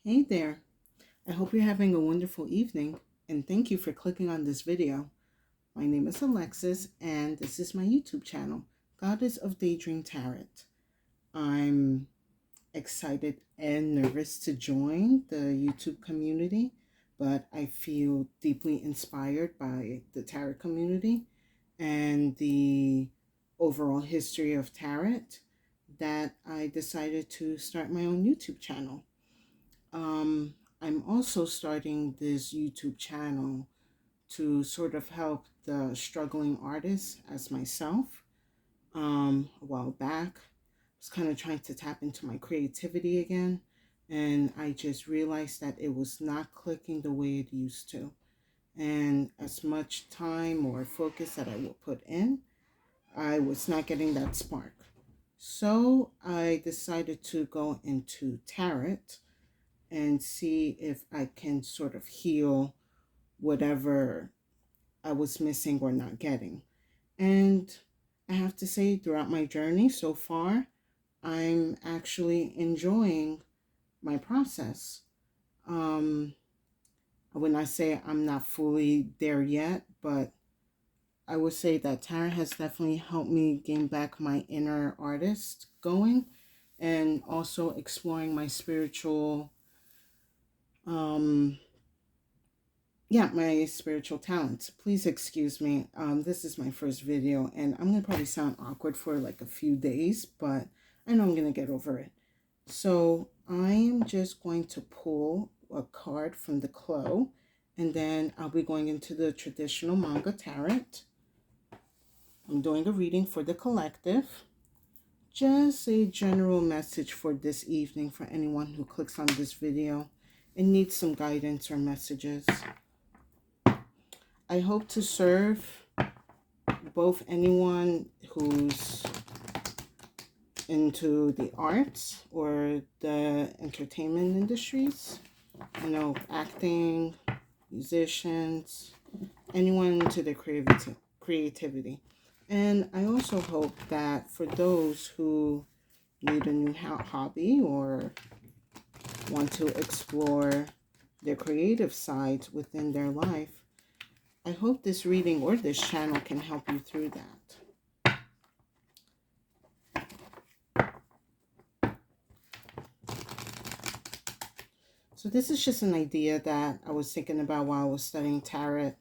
Hey there. I hope you're having a wonderful evening and thank you for clicking on this video. My name is Alexis and this is my YouTube channel, Goddess of Daydream Tarot. I'm excited and nervous to join the YouTube community, but I feel deeply inspired by the tarot community and the overall history of tarot that I decided to start my own YouTube channel. I'm also starting this YouTube channel to sort of help the struggling artists as myself. A while back, I was kind of trying to tap into my creativity again, and I just realized that it was not clicking the way it used to. And as much time or focus that I would put in, I was not getting that spark. So I decided to go into tarot and see if I can sort of heal whatever I was missing or not getting. And I have to say, throughout my journey so far, I'm actually enjoying my process. Um, when I say I'm not fully there yet, but I would say that tarot has definitely helped me gain back my inner artist going and also exploring my spiritual um my spiritual talents. Please excuse me. This is my first video and I'm gonna probably sound awkward for like a few days, but I know I'm gonna get over it. So I am just going to pull a card from the Clo, and then I'll be going into the traditional manga tarot. I'm doing a reading for the collective. Just a general message for this evening for anyone who clicks on this video and needs some guidance or messages. I hope to serve both anyone who's into the arts or the entertainment industries, acting, musicians, anyone into their creativity. And I also hope that for those who need a new hobby or want to explore their creative sides within their life, I hope this reading or this channel can help you through that. So this is just an idea that I was thinking about while I was studying tarot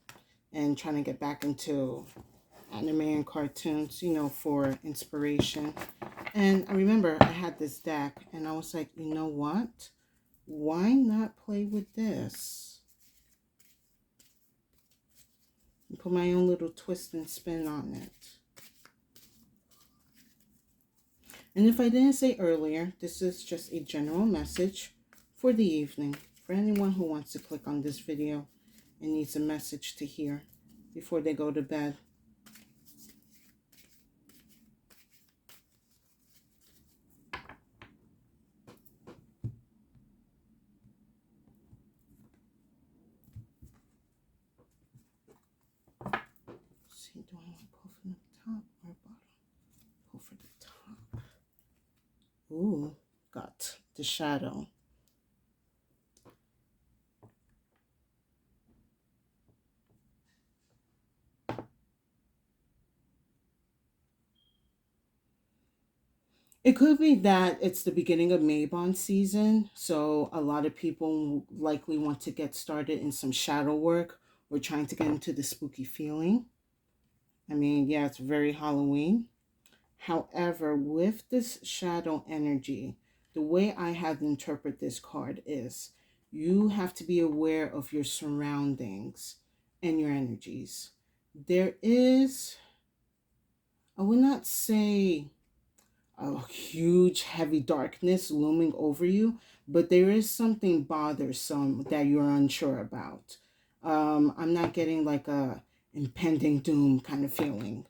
and trying to get back into anime and cartoons, for inspiration. And I remember I had this deck and I was like, you know what? Why not play with this? And put my own little twist and spin on it. And if I didn't say earlier, this is just a general message for the evening for anyone who wants to click on this video and needs a message to hear before they go to bed. Let's see, do I want to pull from the top or bottom? Pull for the top. Ooh, got the shadow. It could be that it's the beginning of Mabon season, so a lot of people likely want to get started in some shadow work or trying to get into the spooky feeling. I mean, yeah, it's very Halloween. However, with this shadow energy, the way I have to interpret this card is you have to be aware of your surroundings and your energies. There is, I would not say a huge heavy darkness looming over you, but there is something bothersome that you're unsure about. I'm not getting like a impending doom kind of feeling.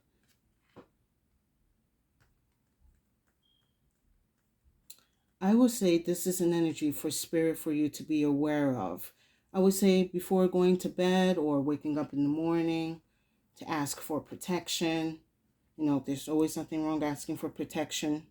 I would say this is an energy for spirit for you to be aware of. I would say before going to bed or waking up in the morning to ask for protection. There's always nothing wrong asking for protection.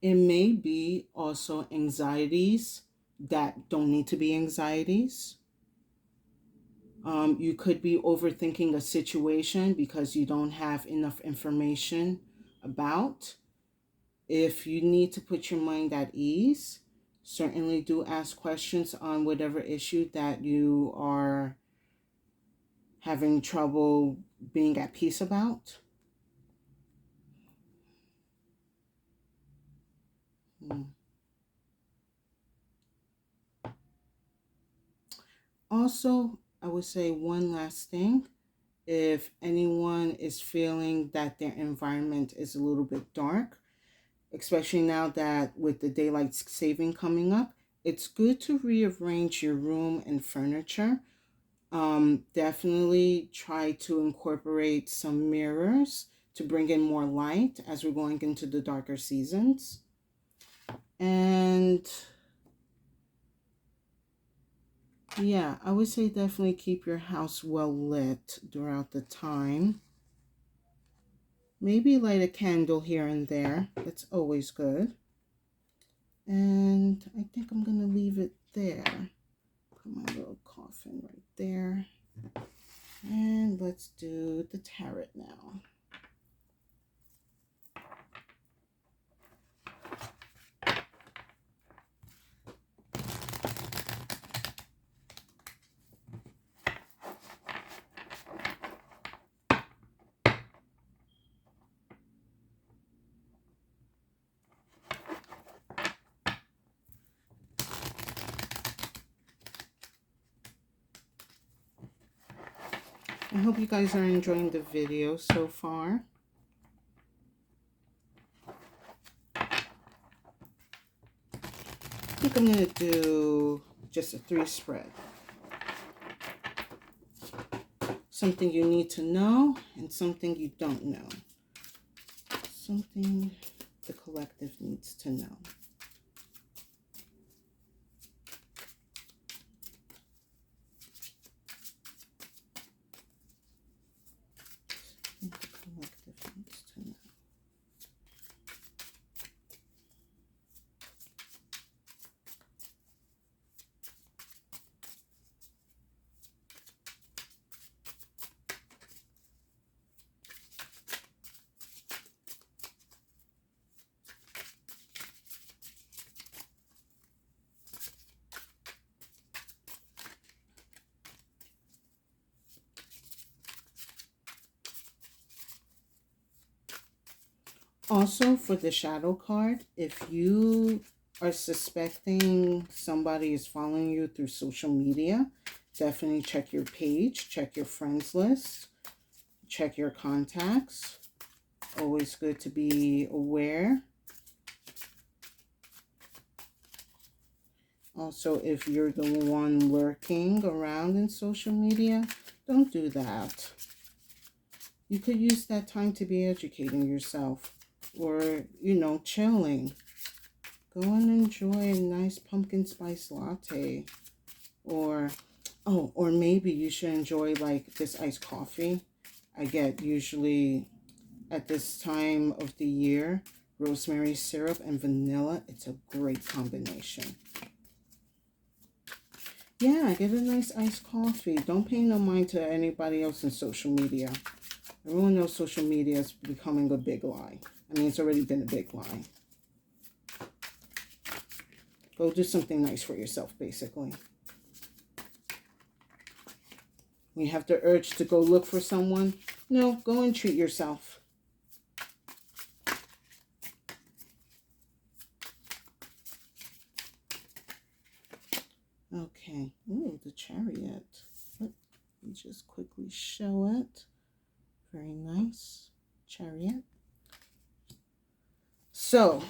It may be also anxieties that don't need to be anxieties. You could be overthinking a situation because you don't have enough information about. If you need to put your mind at ease, certainly do ask questions on whatever issue that you are having trouble being at peace about. Hmm. Also, I would say one last thing. If anyone is feeling that their environment is a little bit dark, especially now that with the daylight saving coming up, it's good to rearrange your room and furniture. Definitely try to incorporate some mirrors to bring in more light as we're going into the darker seasons. And yeah, I would say definitely keep your house well lit throughout the time. Maybe light a candle here and there. That's always good. And I think I'm going to leave it there. Put my little coffin right there. And let's do the tarot now. I hope you guys are enjoying the video so far. I think I'm going to do just a 3 spread. Something you need to know and something you don't know. Something the collective needs to know. Something the collective needs to know. Also, for the shadow card, if you are suspecting somebody is following you through social media, definitely check your page, check your friends list, check your contacts. Always good to be aware. Also, if you're the one lurking around in social media, don't do that. You could use that time to be educating yourself or, chilling. Go and enjoy a nice pumpkin spice latte. Or maybe you should enjoy like this iced coffee. I get usually at this time of the year, rosemary syrup and vanilla. It's a great combination. Yeah, get a nice iced coffee. Don't pay no mind to anybody else in social media. Everyone knows social media is becoming a big lie. I mean, it's already been a big lie. Go do something nice for yourself, basically. When you have the urge to go look for someone, no, go and treat yourself. Okay. Ooh, the Chariot. Let me just quickly show it. Very nice. Chariot. So,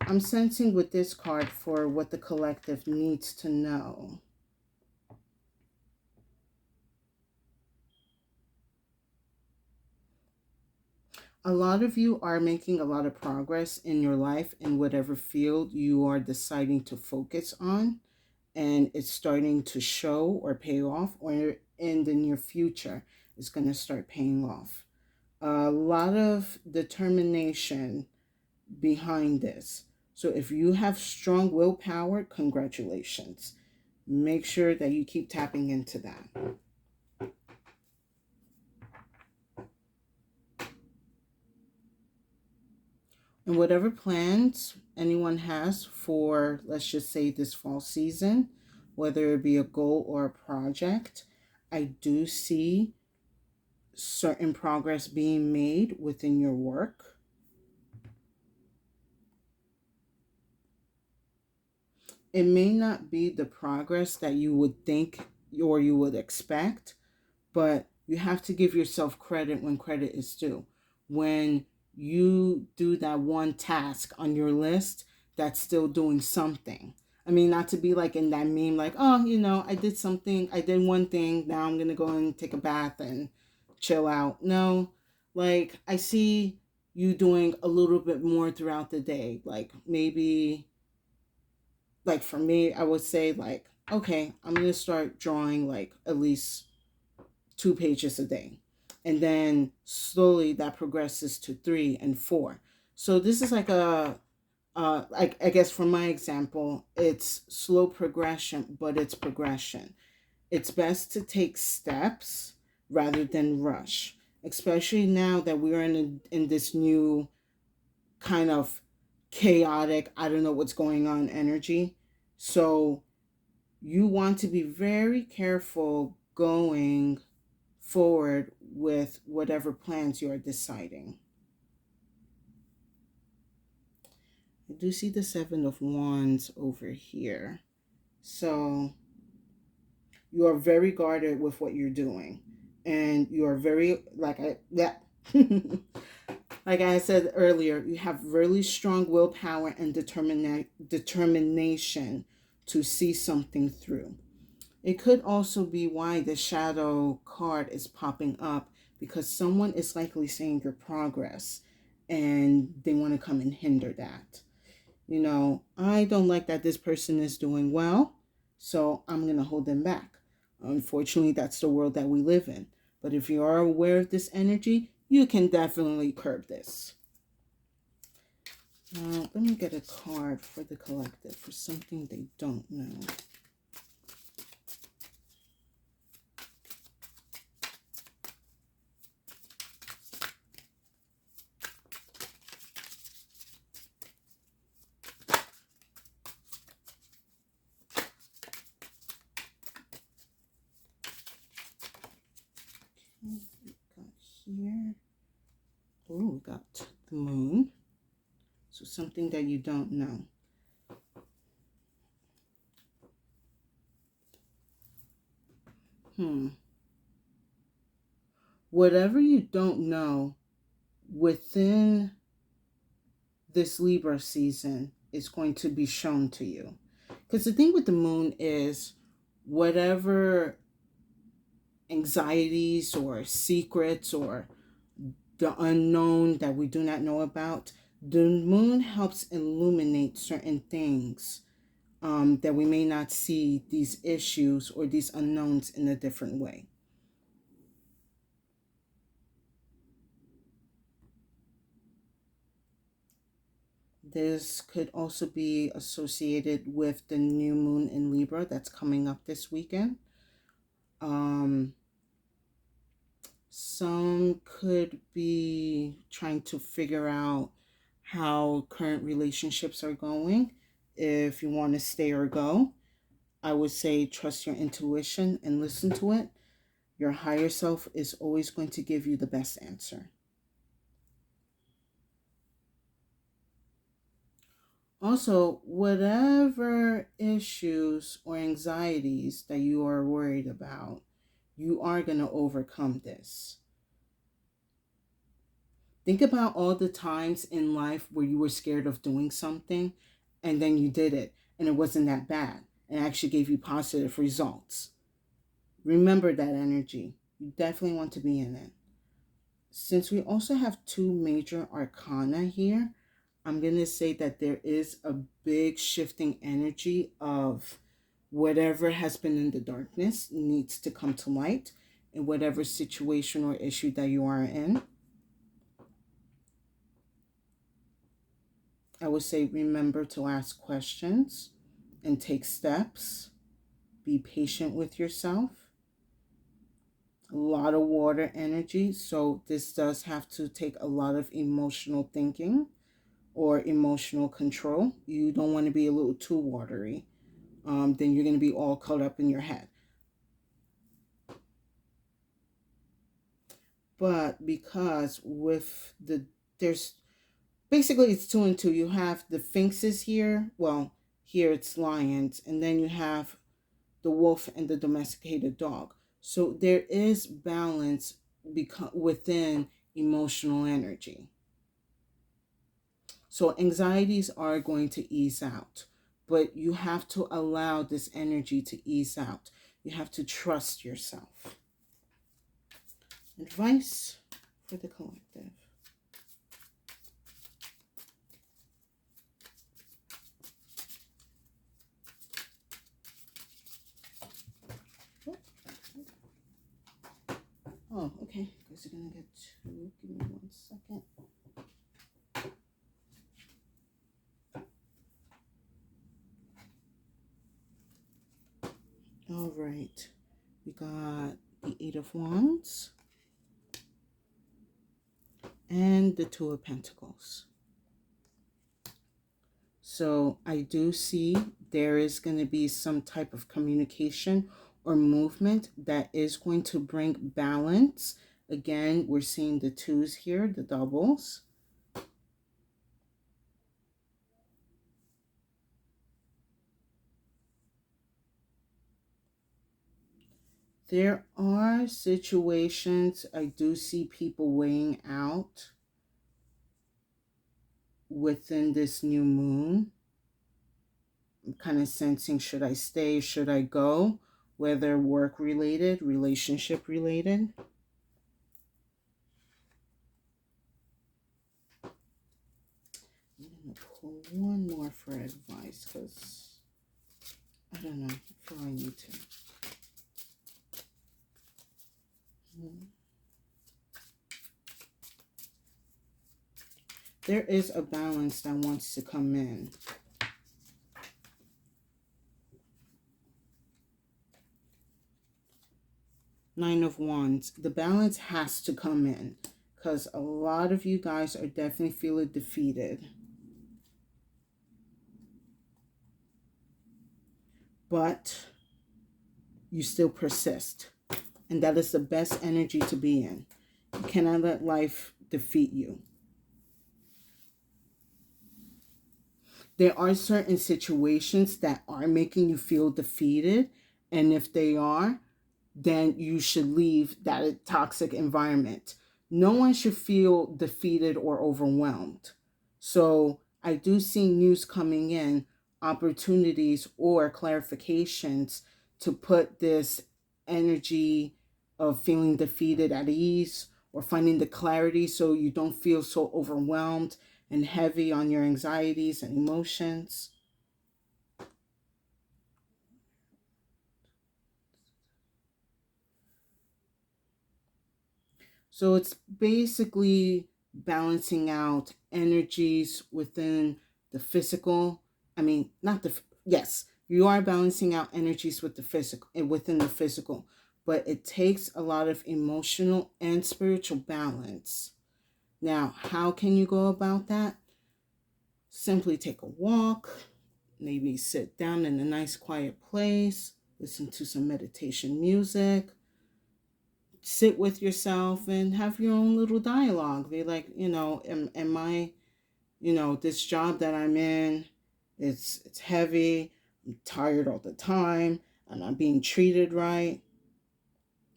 I'm sensing with this card for what the collective needs to know. A lot of you are making a lot of progress in your life in whatever field you are deciding to focus on, and it's starting to show or pay off, or in the near future it's going to start paying off. A lot of determination behind this. So if you have strong willpower, congratulations. Make sure that you keep tapping into that. And whatever plans anyone has for, let's just say, this fall season, whether it be a goal or a project, I do see certain progress being made within your work. It may not be the progress that you would think or you would expect, but you have to give yourself credit when credit is due. When you do that one task on your list, that's still doing something. I mean, not to be like in that meme, like, oh, I did something, I did one thing, now I'm going to go and take a bath and chill out. No, like, I see you doing a little bit more throughout the day. Like, maybe, like, for me, I would say, like, okay, I'm going to start drawing, like, at least 2 pages a day. And then slowly that progresses to 3 and 4. So this is like I guess from my example, it's slow progression, but it's progression. It's best to take steps rather than rush, especially now that we're in this new kind of chaotic, I don't know what's going on energy. So you want to be very careful going forward with whatever plans you are deciding. I do see the Seven of Wands over here. So you are very guarded with what you're doing. And you are very, like I said earlier, you have really strong willpower and determination to see something through. It could also be why the shadow card is popping up, because someone is likely seeing your progress and they want to come and hinder that. I don't like that this person is doing well, so I'm going to hold them back. Unfortunately, that's the world that we live in. But if you are aware of this energy, you can definitely curb this. Now, let me get a card for the collective for something they don't know. Here. Oh, we got the moon. So something that you don't know. Whatever you don't know within this Libra season is going to be shown to you. Because the thing with the moon is whatever anxieties or secrets or the unknown that we do not know about, the moon helps illuminate certain things that we may not see these issues or these unknowns in a different way. This could also be associated with the new moon in Libra that's coming up this weekend. Some could be trying to figure out how current relationships are going. If you want to stay or go, I would say trust your intuition and listen to it. Your higher self is always going to give you the best answer. Also, whatever issues or anxieties that you are worried about, you are going to overcome this. Think about all the times in life where you were scared of doing something and then you did it and it wasn't that bad and actually gave you positive results. Remember that energy. You definitely want to be in it. Since we also have 2 major arcana here, I'm going to say that there is a big shifting energy of whatever has been in the darkness needs to come to light in whatever situation or issue that you are in. I would say remember to ask questions and take steps. Be patient with yourself. A lot of water energy, so this does have to take a lot of emotional thinking or emotional control. You don't want to be a little too watery. Then you're going to be all caught up in your head. But because with there's basically it's two and two. You have the sphinxes here. Well, here it's lions, and then you have the wolf and the domesticated dog. So there is balance within emotional energy. So anxieties are going to ease out, but you have to allow this energy to ease out. You have to trust yourself. Advice for the collective. Oh, okay. Guys are gonna get two. Give me 1 second. All right. We got the Eight of Wands and the Two of Pentacles. So I do see there is going to be some type of communication or movement that is going to bring balance. Again, we're seeing the twos here, the doubles. There are situations I do see people weighing out within this new moon. I'm kind of sensing, should I stay, should I go? Whether work related, relationship related. I'm going to pull one more for advice because I don't know, I feel I need to. There is a balance that wants to come in. Nine of Wands. The balance has to come in because a lot of you guys are definitely feeling defeated. But you still persist. And that is the best energy to be in. You cannot let life defeat you. There are certain situations that are making you feel defeated. And if they are, then you should leave that toxic environment. No one should feel defeated or overwhelmed. So I do see news coming in, opportunities or clarifications to put this energy of feeling defeated at ease or finding the clarity so you don't feel so overwhelmed and heavy on your anxieties and emotions. So it's basically balancing out energies within the physical. I mean, not the, yes, you are balancing out energies with the physical, within the physical, but it takes a lot of emotional and spiritual balance. Now, how can you go about that? Simply take a walk, maybe sit down in a nice quiet place, listen to some meditation music, sit with yourself and have your own little dialogue. Be like, am I, this job that I'm in, it's heavy, I'm tired all the time, I'm not being treated right.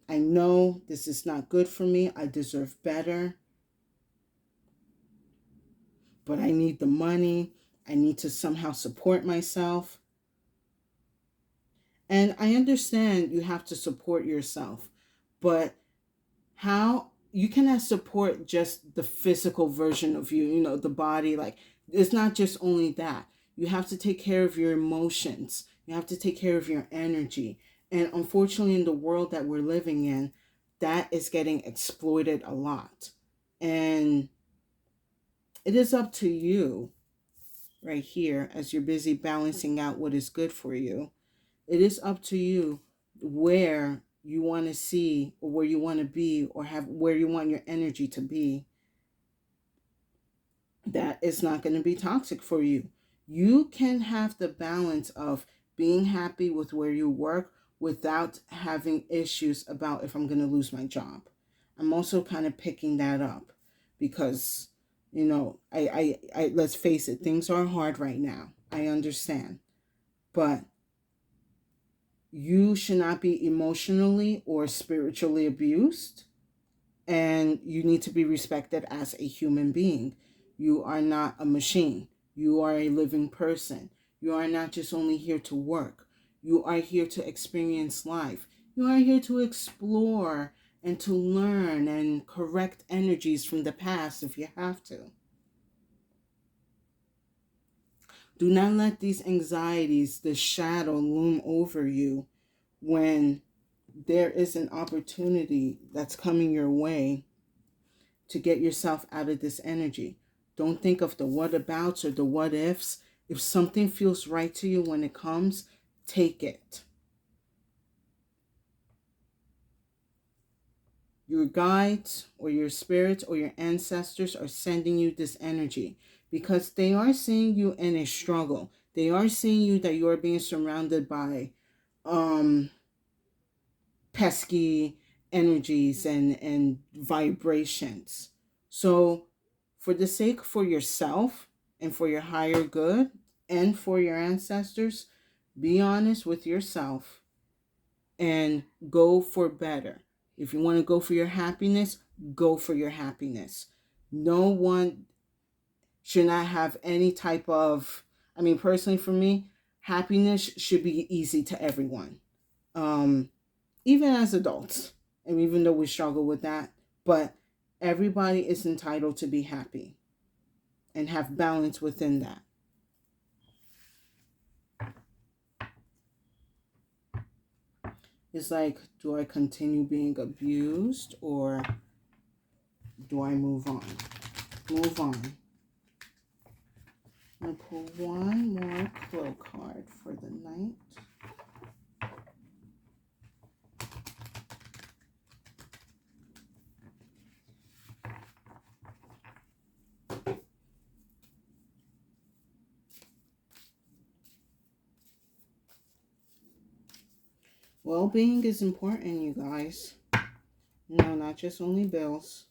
I know this is not good for me. I deserve better. But I need the money. I need to somehow support myself. And I understand you have to support yourself, but how you cannot support just the physical version of you, the body. Like, it's not just only that. You have to take care of your emotions. You have to take care of your energy. And unfortunately, in the world that we're living in, that is getting exploited a lot. And it is up to you right here as you're busy balancing out what is good for you. It is up to you where you want to see or where you want to be or have where you want your energy to be. That is not going to be toxic for you. You can have the balance of being happy with where you work without having issues about if I'm going to lose my job. I'm also kind of picking that up because, I let's face it, things are hard right now. I understand. But you should not be emotionally or spiritually abused, and you need to be respected as a human being. You are not a machine. You are a living person. You are not just only here to work. You are here to experience life. You are here to explore and to learn and correct energies from the past if you have to. Do not let these anxieties, the shadow, loom over you when there is an opportunity that's coming your way to get yourself out of this energy. Don't think of the what abouts or the what ifs. If something feels right to you when it comes, take it. Your guides or your spirits or your ancestors are sending you this energy because they are seeing you in a struggle. They are seeing you that you are being surrounded by pesky energies and vibrations. So for the sake for yourself and for your higher good and for your ancestors, be honest with yourself and go for better. If you want to go for your happiness, go for your happiness. No one should not have any type of, personally for me, happiness should be easy to everyone. Even as adults, and even though we struggle with that, but everybody is entitled to be happy and have balance within that. It's like, do I continue being abused or do I move on? Move on. I'm going to pull one more Crow card for the night. Well-being is important, you guys. No, not just only bills.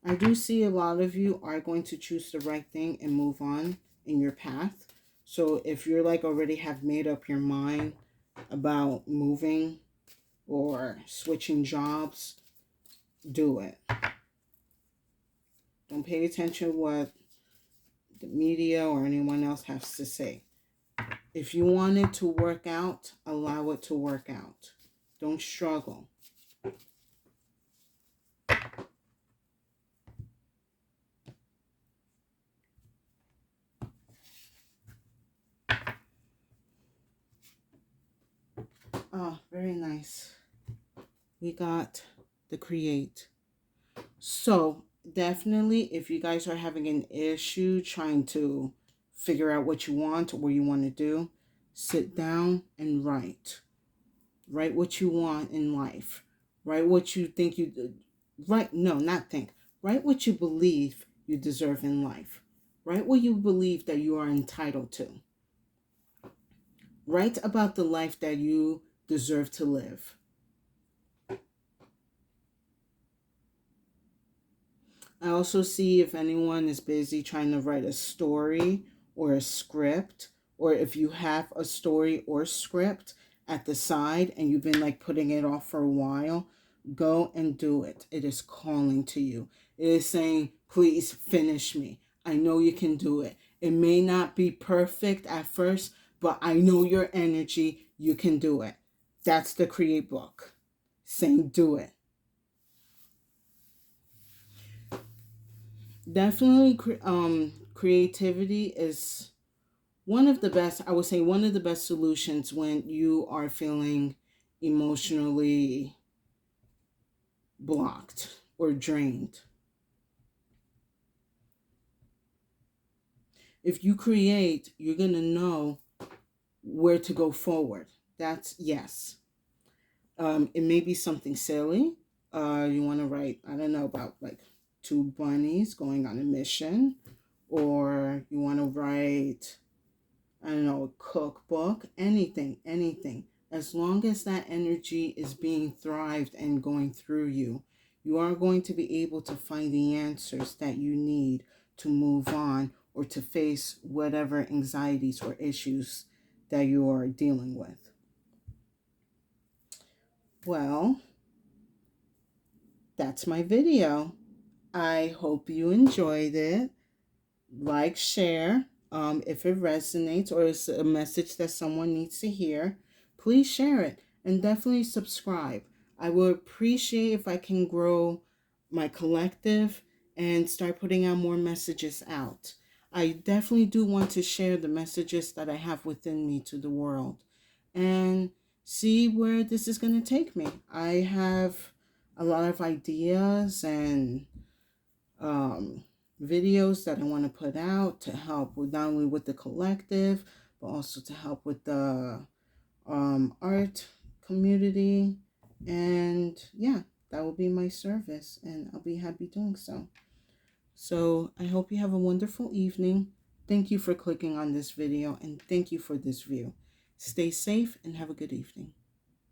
I do see a lot of you are going to choose the right thing and move on in your path. So if you're like already have made up your mind about moving or switching jobs, do it. Don't pay attention to what the media or anyone else has to say. If you want it to work out, allow it to work out. Don't struggle. Oh, very nice. We got the create. So definitely, if you guys are having an issue trying to figure out what you want or what you want to do, sit down and write. Write what you want in life. Write what you think you write. No, not think. Write what you believe you deserve in life. Write what you believe that you are entitled to. Write about the life that you deserve to live. I also see if anyone is busy trying to write a story or a script, or if you have a story or script at the side and you've been like putting it off for a while, go and do it. It is calling to you. It is saying, please finish me. I know you can do it. It may not be perfect at first, but I know your energy. You can do it. That's the Create book saying do it. Definitely creativity is one of the best, I would say one of the best solutions when you are feeling emotionally blocked or drained. If you create, you're going to know where to go forward. That's yes. It may be something silly. You want to write, I don't know, about like two bunnies going on a mission, or you want to write, I don't know, a cookbook, anything, anything. As long as that energy is being thrived and going through you, you are going to be able to find the answers that you need to move on or to face whatever anxieties or issues that you are dealing with. Well, that's my video. I hope you enjoyed it. Like, share. If it resonates or it's a message that someone needs to hear, please share it and definitely subscribe. I would appreciate if I can grow my collective and start putting out more messages out. I definitely do want to share the messages that I have within me to the world and see where this is going to take me. I have a lot of ideas and um, videos that I want to put out to help with not only with the collective, but also to help with the art community. And yeah, that will be my service, and I'll be happy doing so. So I hope you have a wonderful evening. Thank you for clicking on this video, and thank you for this view. Stay safe and have a good evening.